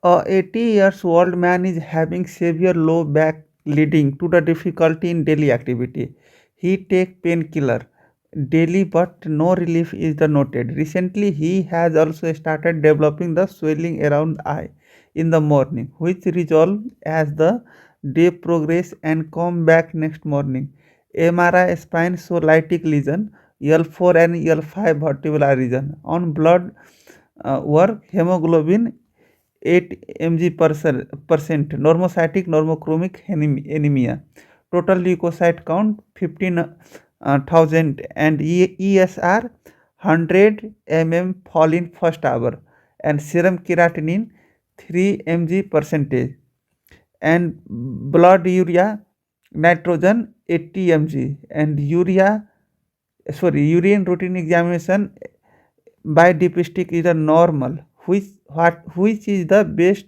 A 80 years old man is having severe low back leading to the difficulty in daily activity. He take painkiller daily but no relief is the noted. Recently he has also started developing the swelling around eye in the morning which resolve as the day progress and come back next morning. MRI spine show lytic lesion L4 and L5 vertebral region. On blood work hemoglobin 8 mg percent, normocytic normochromic anemia, total leukocyte count 15,000 and ESR 100 fall in first hour and serum creatinine 3 mg percentage and blood urea nitrogen 80 mg and urine routine examination by dipstick is a normal. Which is the best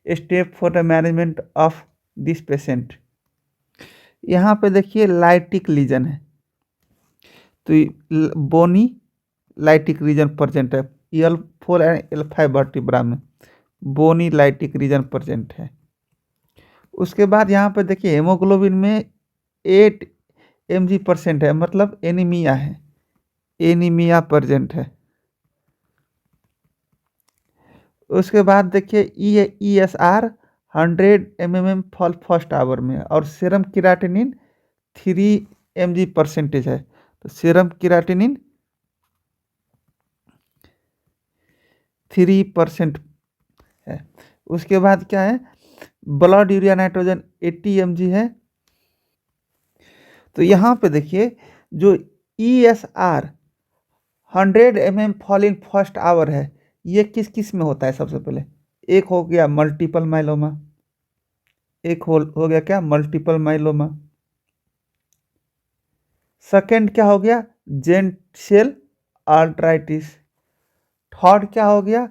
step for the management of this patient? यहाँ पे देखिए lytic lesion है, तो बोनी lytic region present है L4 and L5 vertebra में बोनी lytic region present है। उसके बाद यहाँ पे देखिए हेमोग्लोबिन में 8 mg परसेंट है, मतलब एनीमिया है, एनीमिया प्रेजेंट है। उसके बाद देखिए ESR 100 mm fall first hour में और सीरम क्रिएटिनिन 3 mg परसेंटेज है, तो सीरम क्रिएटिनिन 3% है। उसके बाद क्या है, ब्लड यूरिया नाइट्रोजन 80 mg है। तो यहाँ पे देखिए जो ESR 100 mm fall in first hour है, ये किस किस में होता है? सबसे पहले एक हो गया मल्टीपल माइलोमा, एक हो गया क्या मल्टीपल माइलोमा। सेकंड क्या हो गया जेंट सेल आर्थराइटिस। थर्ड क्या हो गया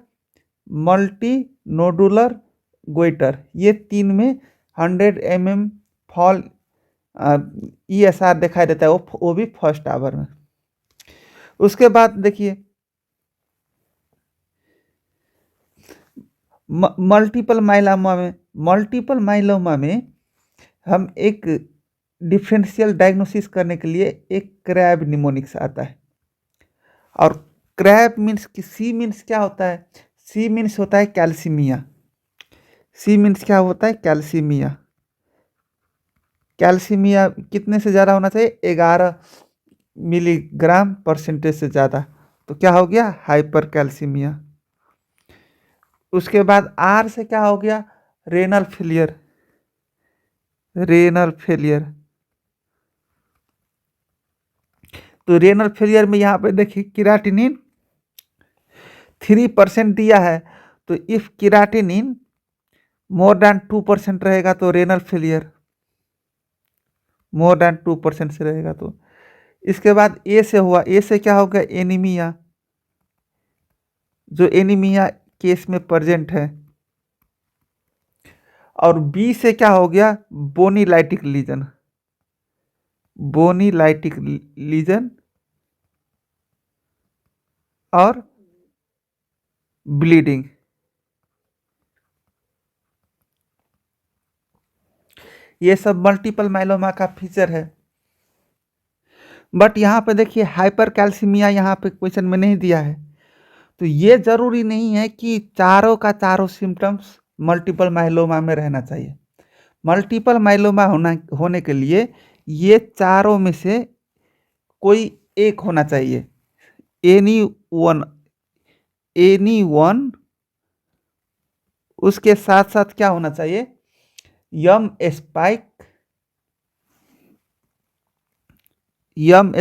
मल्टी नोडुलर गोइटर। ये तीन में 100 mm फॉल ESR दिखाई देता है, वो भी फर्स्ट आवर में। उसके बाद देखिए मल्टीपल माइलोमा में हम एक डिफरेंशियल डायग्नोसिस करने के लिए एक क्रैब निमोनिक्स आता है। और क्रैब मीन्स कि सी मीन्स क्या होता है? सी मीन्स होता है कैल्सीमिया। सी मीन्स क्या होता है? कैल्सीमिया। कैल्सीमिया कितने से ज़्यादा होना चाहिए? 11 मिलीग्राम परसेंटेज से ज़्यादा, तो क्या हो गया हाइपर कैल्सीमिया। उसके बाद आर से क्या हो गया रेनल फेलियर। रेनल फेलियर, तो रेनल फेलियर में यहाँ पे देखिए क्रिएटिनिन 3% दिया है, तो इफ क्रिएटिनिन मोर देन 2% रहेगा तो रेनल फेलियर मोर देन 2% से रहेगा। तो इसके बाद ए से हुआ, ए से क्या हो गया एनीमिया, जो एनीमिया केस में प्रेजेंट है। और बी से क्या हो गया बोनीलाइटिक लीजन। बोनीलाइटिक लीजन और ब्लीडिंग। ये सब मल्टीपल माइलोमा का फीचर है। बट यहाँ पे देखिए हाइपर कैल्सीमिया यहाँ पे क्वेश्चन में नहीं दिया है, तो ये जरूरी नहीं है कि चारों का चारों सिम्टम्स मल्टीपल माइलोमा में रहना चाहिए। मल्टीपल माइलोमा होने के लिए ये चारों में से कोई एक होना चाहिए, एनी वन। उसके साथ साथ क्या होना चाहिए M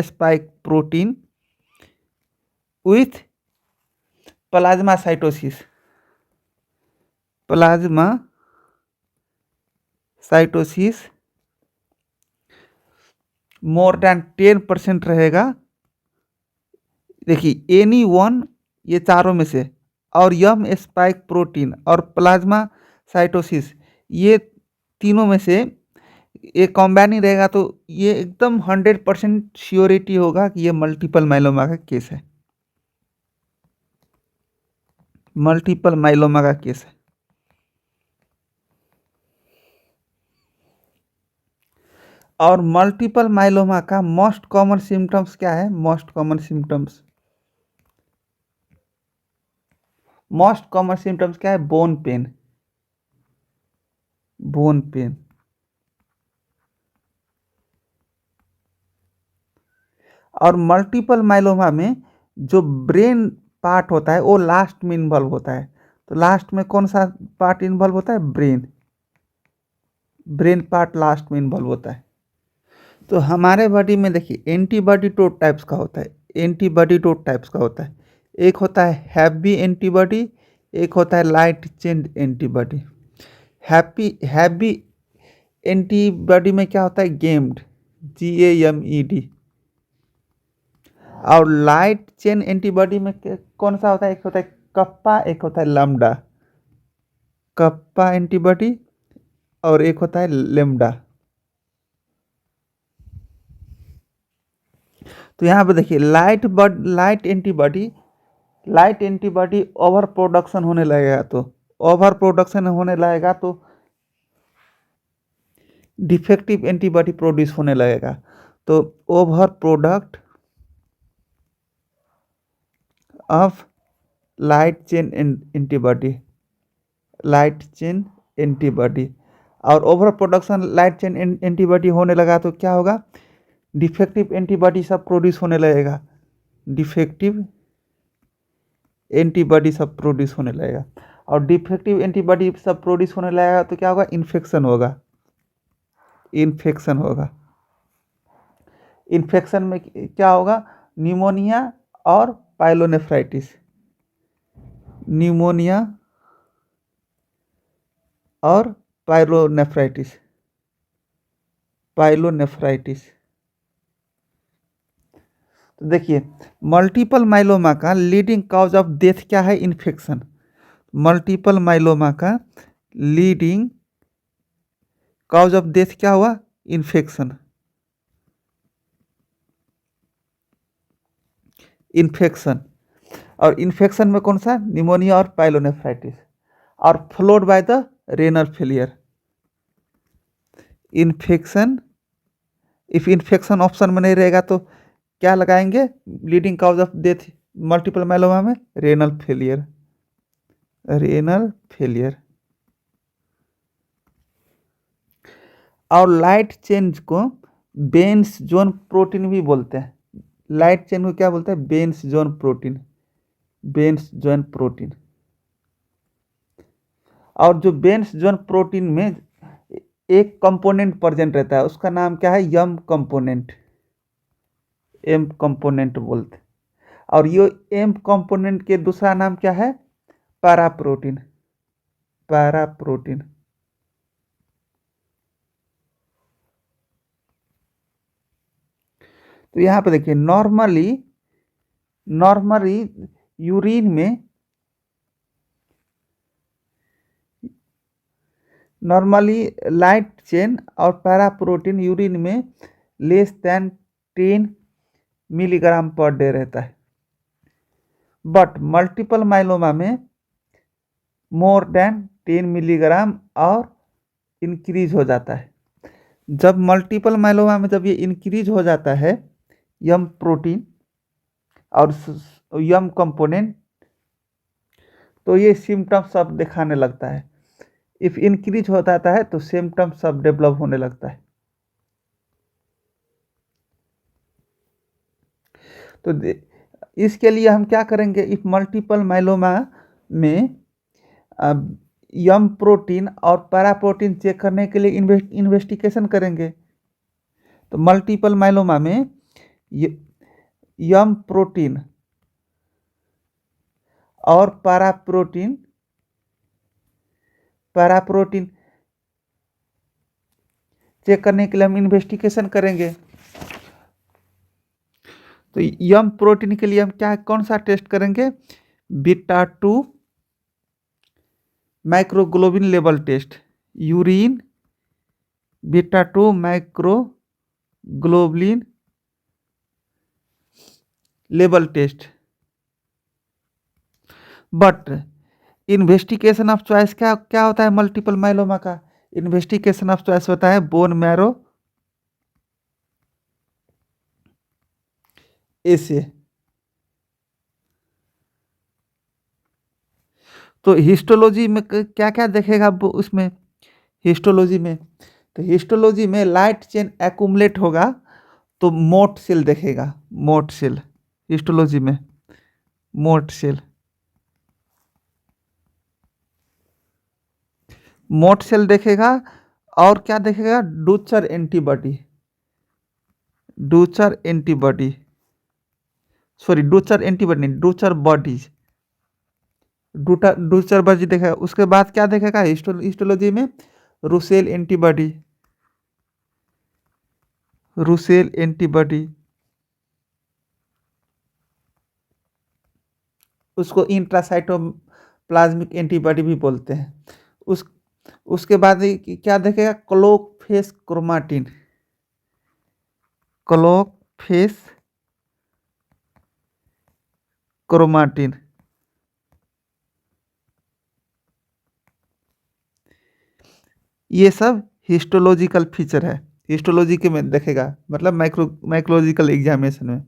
spike protein with plasmacytosis more than 10% रहेगा। देखिए एनी वन ये चारों में से, और यम स्पाइक प्रोटीन और प्लाज्मा साइटोसिस ये तीनों में से एक कॉम्बाइनिंग रहेगा, तो ये एकदम 100% श्योरिटी होगा कि ये मल्टीपल माइलोमा का केस है। मल्टीपल माइलोमा का केस है। और मल्टीपल माइलोमा का मोस्ट कॉमन सिम्टम्स क्या है? मोस्ट कॉमन सिम्टम्स क्या है? Bone pen, bone pen. और मल्टीपल माइलोमा में जो ब्रेन पार्ट होता है वो लास्ट में इन्वॉल्व होता है। तो लास्ट में कौन सा पार्ट इन्वॉल्व होता है? ब्रेन, ब्रेन पार्ट लास्ट में इन्वॉल्व होता है। तो हमारे बॉडी में देखिए एंटीबॉडी दो टाइप्स का होता है, एंटीबॉडी दो टाइप्स का होता है। एक होता है हैवी एंटीबॉडी, एक होता है light chain antibody. Heavy antibody में क्या होता है? Gamed, GAMED। और लाइट चेन एंटीबॉडी में कौन सा होता है? एक होता है कप्पा, एक होता है लैम्डा। कप्पा एंटीबॉडी और एक होता है लैम्डा। तो यहाँ पे देखिए लाइट एंटीबॉडी ओवर प्रोडक्शन होने लगेगा, तो डिफेक्टिव एंटीबॉडी प्रोड्यूस होने लगेगा। तो over product of light chain antibody, और over production light chain antibody होने लगा तो क्या होगा? डिफेक्टिव एंटीबॉडी सब प्रोड्यूस होने लगेगा, डिफेक्टिव एंटीबॉडी सब प्रोड्यूस होने लगेगा। और डिफेक्टिव एंटीबॉडी सब प्रोड्यूस होने लगेगा तो क्या होगा? इन्फेक्शन होगा। इन्फेक्शन में क्या होगा? न्यूमोनिया और पाइलोनेफ्राइटिस, न्यूमोनिया और पाइलोनेफ्राइटिस। तो देखिए मल्टीपल माइलोमा का लीडिंग कॉज ऑफ डेथ क्या है? इन्फेक्शन। मल्टीपल माइलोमा का लीडिंग कॉज ऑफ डेथ क्या हुआ? इन्फेक्शन। और इन्फेक्शन में कौन सा? निमोनिया और पाइलोनेफ्राइटिस, और followed by the renal failure. Infection, if infection option में नहीं रहेगा तो क्या लगाएंगे leading cause of death multiple myeloma में? रेनल फेलियर, और लाइट चेन को बेंस जोन प्रोटीन भी बोलते हैं। लाइट चेन को क्या बोलते हैं? बेंस जोन प्रोटीन। और जो बेंस जोन प्रोटीन में एक कंपोनेंट प्रेजेंट रहता है उसका नाम क्या है? एम कंपोनेंट बोलते हैं। और ये एम कंपोनेंट के दूसरा नाम क्या है? पैराप्रोटीन। तो यहाँ पे देखिए नॉर्मली यूरिन में लाइट चेन और पैराप्रोटीन यूरिन में less than 10 milligram per day रहता है, बट मल्टीपल माइलोमा में मोर देन 10 मिलीग्राम और इंक्रीज हो जाता है। जब मल्टीपल माइलोमा में जब ये इंक्रीज हो जाता है यम प्रोटीन और यम कंपोनेंट, तो ये सिम्टम्स सब दिखाने लगता है। इफ इंक्रीज हो जाता है तो सिम्टम्स सब डेवलप होने लगता है। तो इसके लिए हम क्या करेंगे? इफ मल्टीपल माइलोमा में यम प्रोटीन और पैराप्रोटीन चेक करने के लिए इन्वेस्टिगेशन करेंगे। तो मल्टीपल माइलोमा में यम प्रोटीन और पैराप्रोटीन चेक करने के लिए हम इन्वेस्टिगेशन करेंगे। तो यम प्रोटीन के लिए हम कौन सा टेस्ट करेंगे? Beta two microglobulin level test, urine beta two microglobulin level test. But investigation of choice क्या होता है मल्टीपल माइलोमा का? इन्वेस्टिगेशन ऑफ चॉइस होता है बोन मैरो ए से। तो हिस्टोलॉजी में क्या क्या देखेगा उसमें, हिस्टोलॉजी में, तो हिस्टोलॉजी में लाइट चेन एक्यूमुलेट होगा तो मोट सेल देखेगा, मोट सेल हिस्टोलॉजी में, मोट सेल, मोट सेल देखेगा। और क्या देखेगा, डूचर एंटीबॉडी, डूचर एंटीबॉडी, सॉरी डूचर एंटीबॉडी नहीं, डूचर बॉडीज, डूचर बॉडी देखेगा। उसके बाद क्या देखेगा हिस्टोलॉजी में, रूसेल एंटीबॉडी, रूसेल एंटीबॉडी, उसको इंट्रासाइटोप्लाज्मिक एंटीबॉडी भी बोलते हैं। उस उसके बाद क्या देखेगा, clock face chromatin, clock face chromatin, ये सब हिस्टोलॉजिकल फीचर है, हिस्टोलॉजी के में देखेगा, मतलब माइक्रोलॉजिकल एग्जामिनेशन में।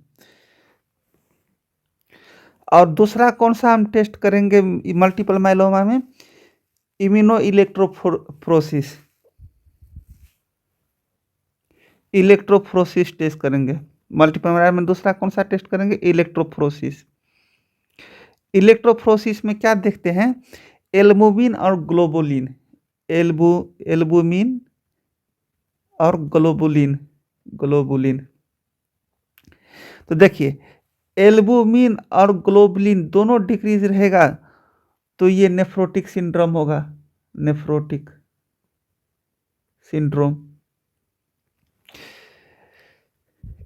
और दूसरा कौन सा हम टेस्ट करेंगे मल्टीपल माइलोमा में, इम्यूनो इलेक्ट्रोफोरेसिस, इलेक्ट्रोफोरेसिस टेस्ट करेंगे मल्टीपल माइलोमा में। दूसरा कौन सा टेस्ट करेंगे, इलेक्ट्रोफोरेसिस। इलेक्ट्रोफोरेसिस में क्या देखते हैं, एल्बुमिन और ग्लोबुलिन, एल्बुमिन और ग्लोबुलिन, ग्लोबुलिन। तो देखिए एल्बुमिन और ग्लोबुलिन दोनों डिक्रीज रहेगा तो ये नेफ्रोटिक सिंड्रोम होगा, nephrotic syndrome.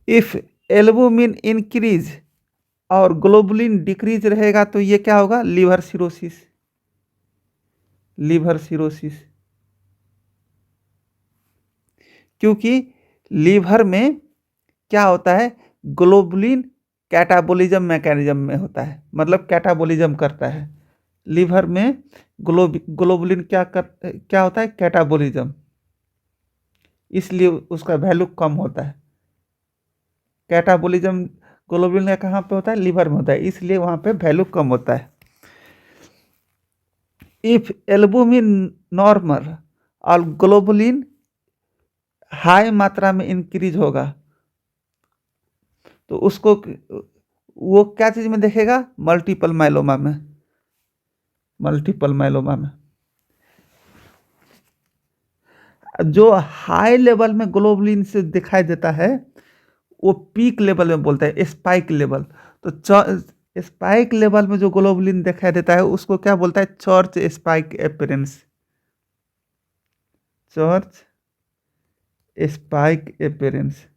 If albumin increase और ग्लोबुलिन डिक्रीज रहेगा तो ये क्या होगा, लीवर सिरोसिस, लीवर सिरोसिस। क्योंकि लीवर में क्या होता है, ग्लोबुलिन कैटाबोलिज्म मैकेनिज्म में होता है, मतलब कैटाबोलिज्म करता है लीवर में। ग्लोबुलिन क्या होता है, कैटाबोलिज्म, इसलिए उसका वैल्यू कम होता है। कैटाबोलिज्म ग्लोबुलिन का कहाँ पे होता है, लीवर में होता है, इसलिए वहाँ पे वैल्यू कम होता है। इफ एल्बुमिन नॉर्मल और ग्लोबुलिन हाई मात्रा में इंक्रीज होगा तो उसको वो क्या चीज में देखेगा, मल्टीपल माइलोमा में, मल्टीपल माइलोमा में। जो हाई लेवल में ग्लोबुलिन से दिखाई देता है वो पीक लेवल में बोलता है, स्पाइक लेवल। तो स्पाइक लेवल में जो ग्लोबुलिन दिखाई देता है उसको क्या बोलता है, church spike appearance, church spike appearance.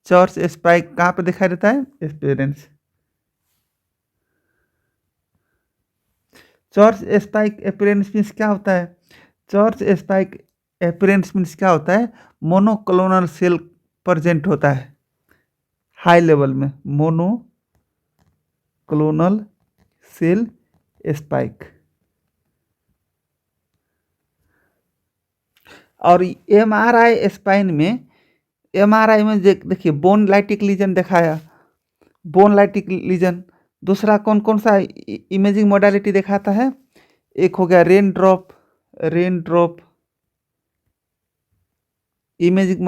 Church spike कहाँ पे दिखाई देता है, appearance. Church spike appearance means क्या होता है, चर्च स्पाइक अपीयरेंस मीन्स क्या होता है, मोनोक्लोनल सेल प्रेजेंट होता है हाई लेवल में, मोनोक्लोनल सेल स्पाइक। और एमआरआई स्पाइन में, एमआरआई में देखिए बोन लाइटिक लीजन दिखाया, बोन लाइटिक लीजन। दूसरा कौन कौन सा इमेजिंग मोडालिटी दिखाता है, एक हो गया rain drop, rain drop imaging.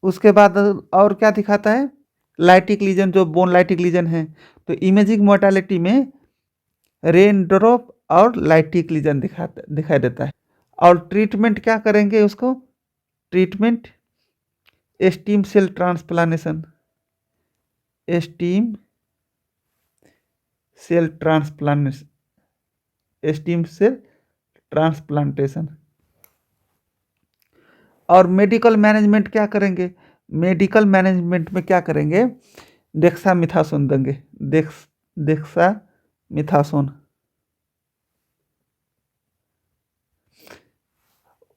उसके बाद और क्या दिखाता है, लाइटिक लीजन, जो बोन लाइटिक लीजन है। तो इमेजिंग मोडालिटी में रेन ड्रॉप और लाइटिक लीजन दिखाई देता है। और ट्रीटमेंट क्या करेंगे उसको, treatment stem cell transplantation, stem cell transplantation, stem cell transplantation. और मेडिकल मैनेजमेंट क्या करेंगे, मेडिकल मैनेजमेंट में क्या करेंगे, डेक्सामिथासोन देंगे, डेक्सामिथासोन।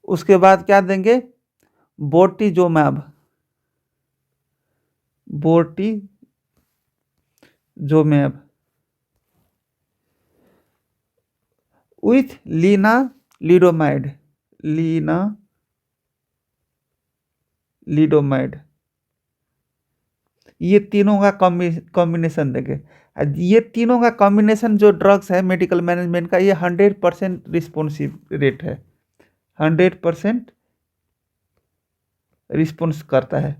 उसके बाद क्या देंगे, बोर्टिजोमैब, बोर्टिजोमैब विथ लीनालिडोमाइड, लीनालिडोमाइड। ये तीनों का कॉम्बिनेशन देंगे। ये तीनों का कॉम्बिनेशन जो ड्रग्स है मेडिकल मैनेजमेंट का, ये 100% रिस्पॉन्सिव रेट है, 100% रिस्पॉन्स करता है।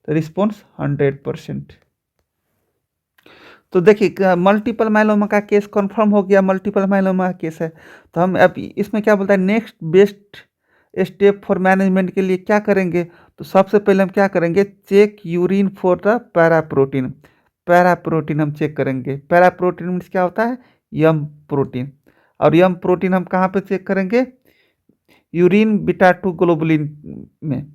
तो रिस्पॉन्स 100%। तो देखिए मल्टीपल माइलोमा का केस कंफर्म हो गया, मल्टीपल माइलोमा का केस है। तो हम अब इसमें क्या बोलता है, next best step for management के लिए क्या करेंगे। तो सबसे पहले हम क्या करेंगे, check urine for the paraprotein. Paraprotein हम चेक करेंगे। पैराप्रोटीन मीन्स क्या होता है, यम प्रोटीन। और यम प्रोटीन हम कहाँ पे चेक करेंगे, यूरिन बीटा 2 ग्लोबुलिन में,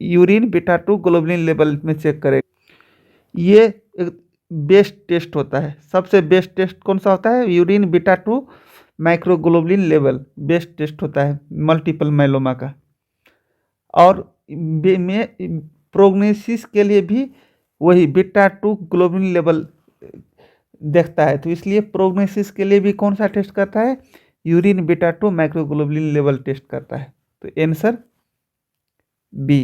यूरिन बीटा 2 ग्लोबुलिन लेवल में चेक करेंगे। ये एक बेस्ट टेस्ट होता है। सबसे बेस्ट टेस्ट कौन सा होता है, urine beta 2 microglobulin level best test होता है मल्टीपल माइलोमा का। और में प्रोग्नोसिस के लिए भी वही बीटा 2 ग्लोबुलिन लेवल देखता है। तो इसलिए प्रोग्नोसिस के लिए भी कौन सा टेस्ट करता है, urine beta 2 microglobulin level test करता है। तो आंसर बी।